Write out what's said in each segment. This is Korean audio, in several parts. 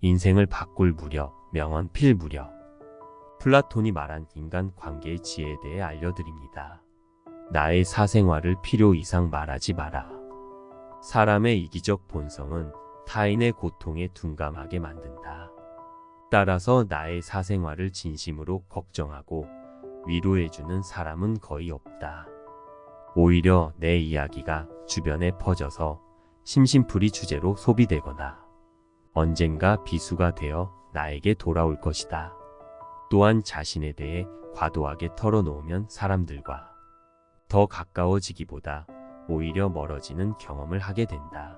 인생을 바꿀 무렵, 명언 필 무렵. 플라톤이 말한 인간 관계의 지혜에 대해 알려드립니다. 나의 사생활을 필요 이상 말하지 마라. 사람의 이기적 본성은 타인의 고통에 둔감하게 만든다. 따라서 나의 사생활을 진심으로 걱정하고 위로해주는 사람은 거의 없다. 오히려 내 이야기가 주변에 퍼져서 심심풀이 주제로 소비되거나 언젠가 비수가 되어 나에게 돌아올 것이다. 또한 자신에 대해 과도하게 털어놓으면 사람들과 더 가까워지기보다 오히려 멀어지는 경험을 하게 된다.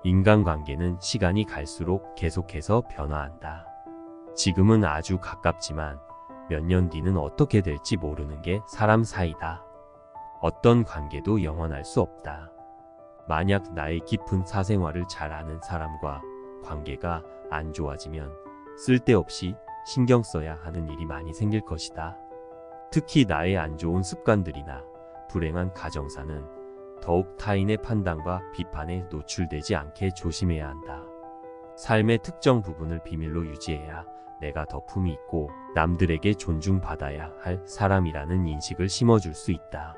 인간관계는 시간이 갈수록 계속해서 변화한다. 지금은 아주 가깝지만 몇 년 뒤는 어떻게 될지 모르는 게 사람 사이다. 어떤 관계도 영원할 수 없다. 만약 나의 깊은 사생활을 잘 아는 사람과 관계가 안 좋아지면 쓸데없이 신경 써야 하는 일이 많이 생길 것이다. 특히 나의 안 좋은 습관들이나 불행한 가정사는 더욱 타인의 판단과 비판에 노출되지 않게 조심해야 한다. 삶의 특정 부분을 비밀로 유지해야 내가 더 품이 있고 남들에게 존중받아야 할 사람이라는 인식을 심어줄 수 있다.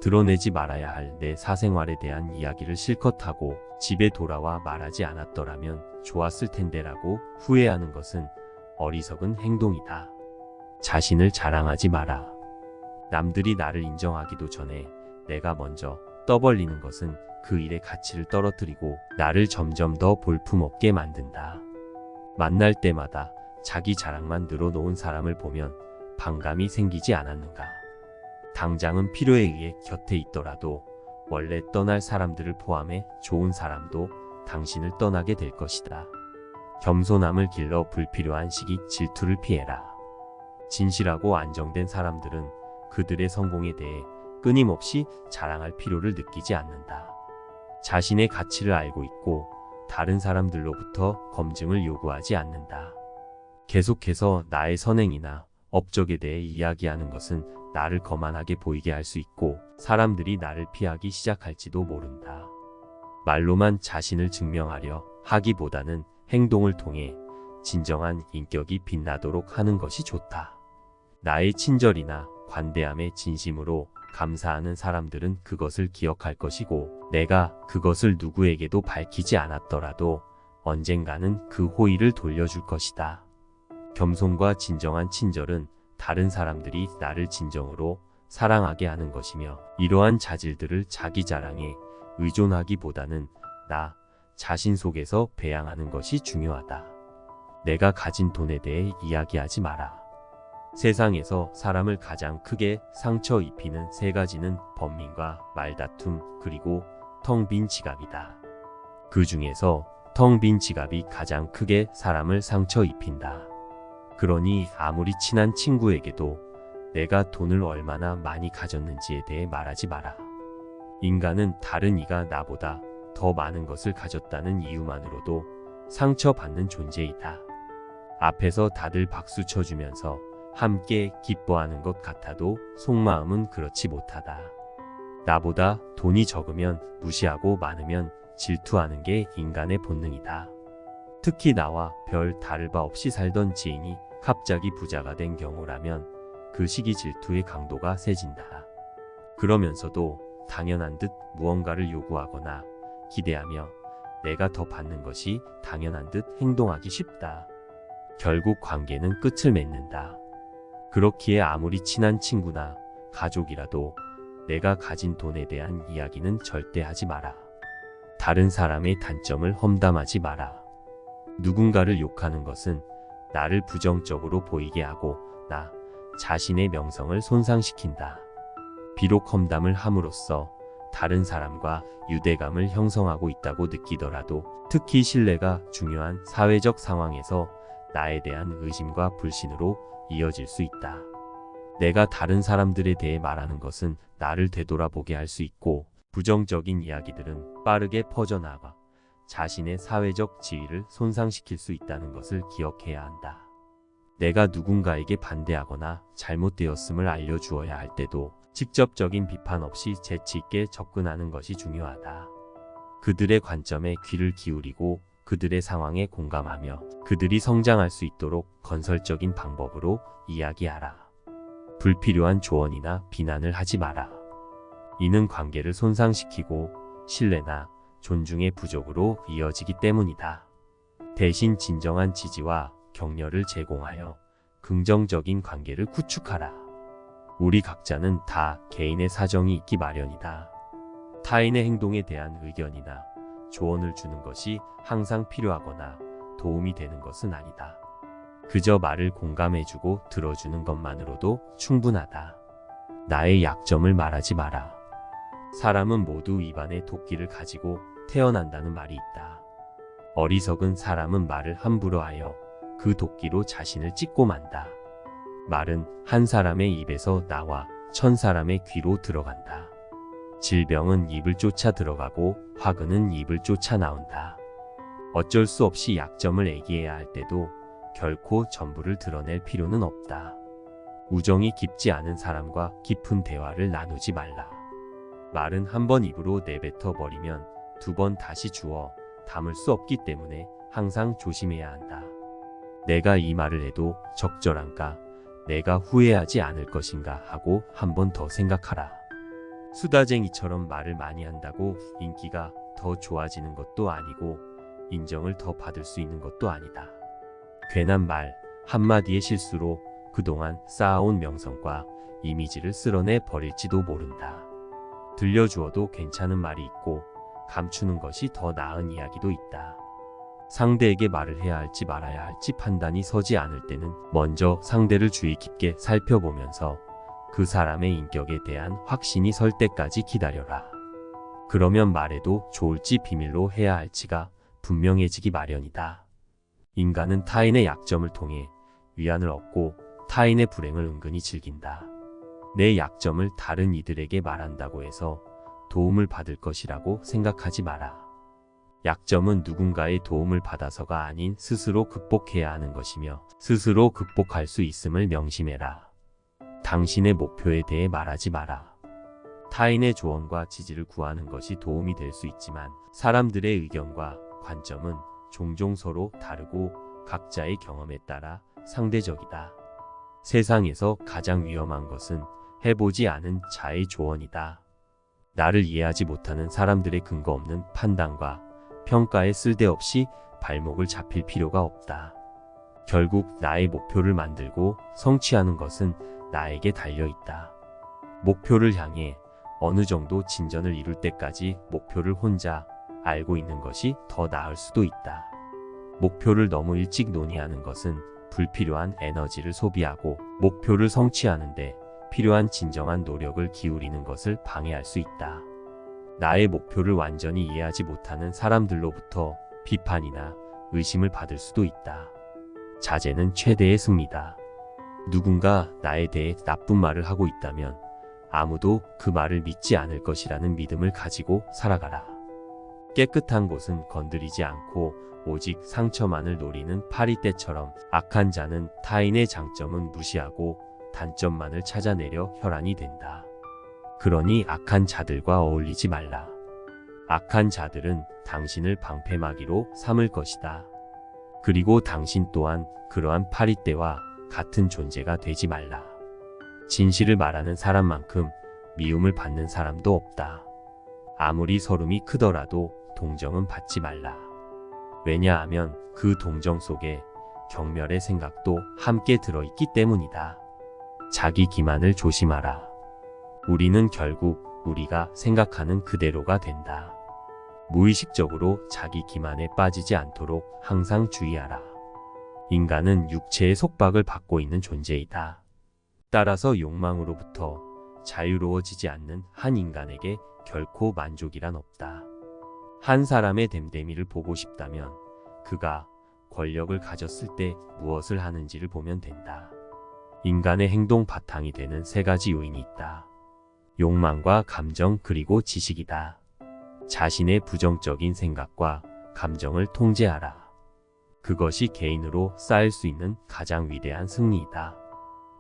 드러내지 말아야 할 내 사생활에 대한 이야기를 실컷 하고 집에 돌아와 말하지 않았더라면 좋았을 텐데라고 후회하는 것은 어리석은 행동이다. 자신을 자랑하지 마라. 남들이 나를 인정하기도 전에 내가 먼저 떠벌리는 것은 그 일의 가치를 떨어뜨리고 나를 점점 더 볼품없게 만든다. 만날 때마다 자기 자랑만 늘어놓은 사람을 보면 반감이 생기지 않았는가. 당장은 필요에 의해 곁에 있더라도 원래 떠날 사람들을 포함해 좋은 사람도 당신을 떠나게 될 것이다. 겸손함을 길러 불필요한 시기 질투를 피해라. 진실하고 안정된 사람들은 그들의 성공에 대해 끊임없이 자랑할 필요를 느끼지 않는다. 자신의 가치를 알고 있고 다른 사람들로부터 검증을 요구하지 않는다. 계속해서 나의 선행이나 업적에 대해 이야기하는 것은 나를 거만하게 보이게 할 수 있고 사람들이 나를 피하기 시작할지도 모른다. 말로만 자신을 증명하려 하기보다는 행동을 통해 진정한 인격이 빛나도록 하는 것이 좋다. 나의 친절이나 관대함에 진심으로 감사하는 사람들은 그것을 기억할 것이고 내가 그것을 누구에게도 밝히지 않았더라도 언젠가는 그 호의를 돌려줄 것이다. 겸손과 진정한 친절은 다른 사람들이 나를 진정으로 사랑하게 하는 것이며 이러한 자질들을 자기 자랑에 의존하기보다는 나 자신 속에서 배양하는 것이 중요하다. 내가 가진 돈에 대해 이야기하지 마라. 세상에서 사람을 가장 크게 상처 입히는 세 가지는 번민과 말다툼 그리고 텅 빈 지갑이다. 그 중에서 텅 빈 지갑이 가장 크게 사람을 상처 입힌다. 그러니 아무리 친한 친구에게도 내가 돈을 얼마나 많이 가졌는지에 대해 말하지 마라. 인간은 다른 이가 나보다 더 많은 것을 가졌다는 이유만으로도 상처받는 존재이다. 앞에서 다들 박수 쳐주면서 함께 기뻐하는 것 같아도 속마음은 그렇지 못하다. 나보다 돈이 적으면 무시하고 많으면 질투하는 게 인간의 본능이다. 특히 나와 별 다를 바 없이 살던 지인이 갑자기 부자가 된 경우라면 그 시기 질투의 강도가 세진다. 그러면서도 당연한 듯 무언가를 요구하거나 기대하며 내가 더 받는 것이 당연한 듯 행동하기 쉽다. 결국 관계는 끝을 맺는다. 그렇기에 아무리 친한 친구나 가족이라도 내가 가진 돈에 대한 이야기는 절대 하지 마라. 다른 사람의 단점을 험담하지 마라. 누군가를 욕하는 것은 나를 부정적으로 보이게 하고 나 자신의 명성을 손상시킨다. 비록 험담을 함으로써 다른 사람과 유대감을 형성하고 있다고 느끼더라도 특히 신뢰가 중요한 사회적 상황에서 나에 대한 의심과 불신으로 이어질 수 있다. 내가 다른 사람들에 대해 말하는 것은 나를 되돌아보게 할 수 있고 부정적인 이야기들은 빠르게 퍼져나가 자신의 사회적 지위를 손상시킬 수 있다는 것을 기억해야 한다. 내가 누군가에게 반대하거나 잘못되었음을 알려주어야 할 때도 직접적인 비판 없이 재치 있게 접근하는 것이 중요하다. 그들의 관점에 귀를 기울이고 그들의 상황에 공감하며 그들이 성장할 수 있도록 건설적인 방법으로 이야기하라. 불필요한 조언이나 비난을 하지 마라. 이는 관계를 손상시키고 신뢰나 존중의 부족으로 이어지기 때문이다. 대신 진정한 지지와 격려를 제공하여 긍정적인 관계를 구축하라. 우리 각자는 다 개인의 사정이 있기 마련이다. 타인의 행동에 대한 의견이나 조언을 주는 것이 항상 필요하거나 도움이 되는 것은 아니다. 그저 말을 공감해주고 들어주는 것만으로도 충분하다. 나의 약점을 말하지 마라. 사람은 모두 입안에 도끼를 가지고 태어난다는 말이 있다. 어리석은 사람은 말을 함부로 하여 그 도끼로 자신을 찢고 만다. 말은 한 사람의 입에서 나와 1000사람의 귀로 들어간다. 질병은 입을 쫓아 들어가고 화근은 입을 쫓아 나온다. 어쩔 수 없이 약점을 애기해야 할 때도 결코 전부를 드러낼 필요는 없다. 우정이 깊지 않은 사람과 깊은 대화를 나누지 말라. 말은 한 번 입으로 내뱉어 버리면 2번 다시 주워 담을 수 없기 때문에 항상 조심해야 한다. 내가 이 말을 해도 적절한가? 내가 후회하지 않을 것인가 하고 한 번 더 생각하라. 수다쟁이처럼 말을 많이 한다고 인기가 더 좋아지는 것도 아니고 인정을 더 받을 수 있는 것도 아니다. 괜한 말 한마디의 실수로 그동안 쌓아온 명성과 이미지를 쓸어내 버릴지도 모른다. 들려주어도 괜찮은 말이 있고 감추는 것이 더 나은 이야기도 있다. 상대에게 말을 해야 할지 말아야 할지 판단이 서지 않을 때는 먼저 상대를 주의 깊게 살펴보면서 그 사람의 인격에 대한 확신이 설 때까지 기다려라. 그러면 말해도 좋을지 비밀로 해야 할지가 분명해지기 마련이다. 인간은 타인의 약점을 통해 위안을 얻고 타인의 불행을 은근히 즐긴다. 내 약점을 다른 이들에게 말한다고 해서 도움을 받을 것이라고 생각하지 마라. 약점은 누군가의 도움을 받아서가 아닌 스스로 극복해야 하는 것이며 스스로 극복할 수 있음을 명심해라. 당신의 목표에 대해 말하지 마라. 타인의 조언과 지지를 구하는 것이 도움이 될 수 있지만 사람들의 의견과 관점은 종종 서로 다르고 각자의 경험에 따라 상대적이다. 세상에서 가장 위험한 것은 해보지 않은 자의 조언이다. 나를 이해하지 못하는 사람들의 근거 없는 판단과 평가에 쓸데없이 발목을 잡힐 필요가 없다. 결국 나의 목표를 만들고 성취하는 것은 나에게 달려있다. 목표를 향해 어느 정도 진전을 이룰 때까지 목표를 혼자 알고 있는 것이 더 나을 수도 있다. 목표를 너무 일찍 논의하는 것은 불필요한 에너지를 소비하고 목표를 성취하는데 필요한 진정한 노력을 기울이는 것을 방해할 수 있다. 나의 목표를 완전히 이해하지 못하는 사람들로부터 비판이나 의심을 받을 수도 있다. 자제는 최대의 승리다. 누군가 나에 대해 나쁜 말을 하고 있다면 아무도 그 말을 믿지 않을 것이라는 믿음을 가지고 살아가라. 깨끗한 곳은 건드리지 않고 오직 상처만을 노리는 파리떼처럼 악한 자는 타인의 장점은 무시하고 단점만을 찾아내려 혈안이 된다. 그러니 악한 자들과 어울리지 말라. 악한 자들은 당신을 방패막이로 삼을 것이다. 그리고 당신 또한 그러한 파리떼와 같은 존재가 되지 말라. 진실을 말하는 사람만큼 미움을 받는 사람도 없다. 아무리 서름이 크더라도 동정은 받지 말라. 왜냐하면 그 동정 속에 경멸의 생각도 함께 들어있기 때문이다. 자기 기만을 조심하라. 우리는 결국 우리가 생각하는 그대로가 된다. 무의식적으로 자기 기만에 빠지지 않도록 항상 주의하라. 인간은 육체의 속박을 받고 있는 존재이다. 따라서 욕망으로부터 자유로워지지 않는 한 인간에게 결코 만족이란 없다. 한 사람의 됨됨이를 보고 싶다면 그가 권력을 가졌을 때 무엇을 하는지를 보면 된다. 인간의 행동 바탕이 되는 3가지 요인이 있다. 욕망과 감정 그리고 지식이다. 자신의 부정적인 생각과 감정을 통제하라. 그것이 개인으로 쌓일 수 있는 가장 위대한 승리이다.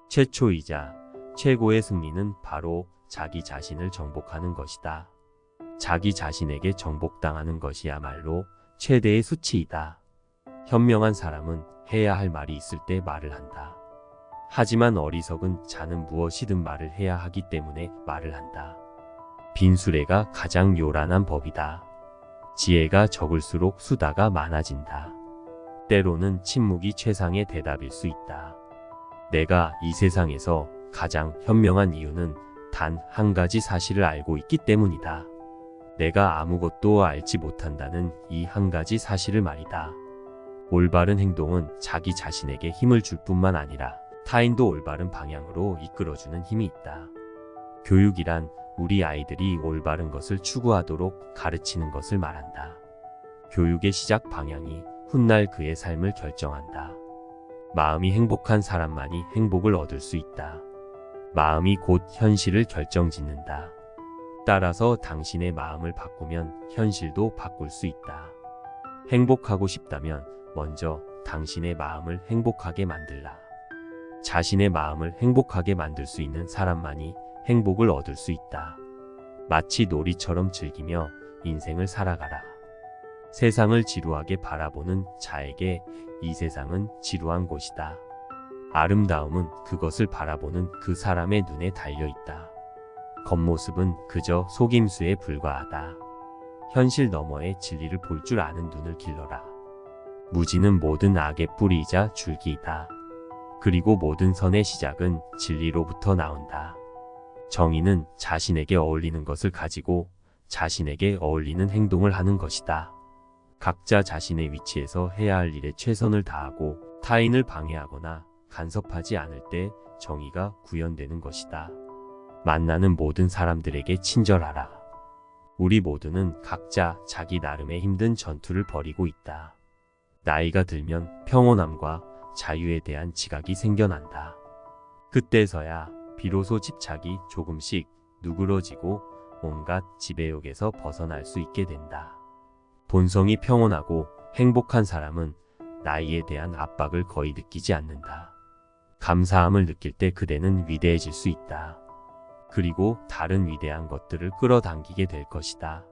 최초이자 최고의 승리는 바로 자기 자신을 정복하는 것이다. 자기 자신에게 정복당하는 것이야말로 최대의 수치이다. 현명한 사람은 해야 할 말이 있을 때 말을 한다. 하지만 어리석은 자는 무엇이든 말을 해야 하기 때문에 말을 한다. 빈수레가 가장 요란한 법이다. 지혜가 적을수록 수다가 많아진다. 때로는 침묵이 최상의 대답일 수 있다. 내가 이 세상에서 가장 현명한 이유는 단 한 가지 사실을 알고 있기 때문이다. 내가 아무것도 알지 못한다는 이 한 가지 사실을 말이다. 올바른 행동은 자기 자신에게 힘을 줄 뿐만 아니라 타인도 올바른 방향으로 이끌어주는 힘이 있다. 교육이란 우리 아이들이 올바른 것을 추구하도록 가르치는 것을 말한다. 교육의 시작 방향이 훗날 그의 삶을 결정한다. 마음이 행복한 사람만이 행복을 얻을 수 있다. 마음이 곧 현실을 결정짓는다. 따라서 당신의 마음을 바꾸면 현실도 바꿀 수 있다. 행복하고 싶다면 먼저 당신의 마음을 행복하게 만들라. 자신의 마음을 행복하게 만들 수 있는 사람만이 행복을 얻을 수 있다. 마치 놀이처럼 즐기며 인생을 살아가라. 세상을 지루하게 바라보는 자에게 이 세상은 지루한 곳이다. 아름다움은 그것을 바라보는 그 사람의 눈에 달려 있다. 겉모습은 그저 속임수에 불과하다. 현실 너머의 진리를 볼 줄 아는 눈을 길러라. 무지는 모든 악의 뿌리이자 줄기이다. 그리고 모든 선의 시작은 진리로부터 나온다. 정의는 자신에게 어울리는 것을 가지고 자신에게 어울리는 행동을 하는 것이다. 각자 자신의 위치에서 해야 할 일에 최선을 다하고 타인을 방해하거나 간섭하지 않을 때 정의가 구현되는 것이다. 만나는 모든 사람들에게 친절하라. 우리 모두는 각자 자기 나름의 힘든 전투를 벌이고 있다. 나이가 들면 평온함과 자유에 대한 지각이 생겨난다. 그때서야 비로소 집착이 조금씩 누그러지고 온갖 지배욕에서 벗어날 수 있게 된다. 본성이 평온하고 행복한 사람은 나이에 대한 압박을 거의 느끼지 않는다. 감사함을 느낄 때 그대는 위대해질 수 있다. 그리고 다른 위대한 것들을 끌어당기게 될 것이다.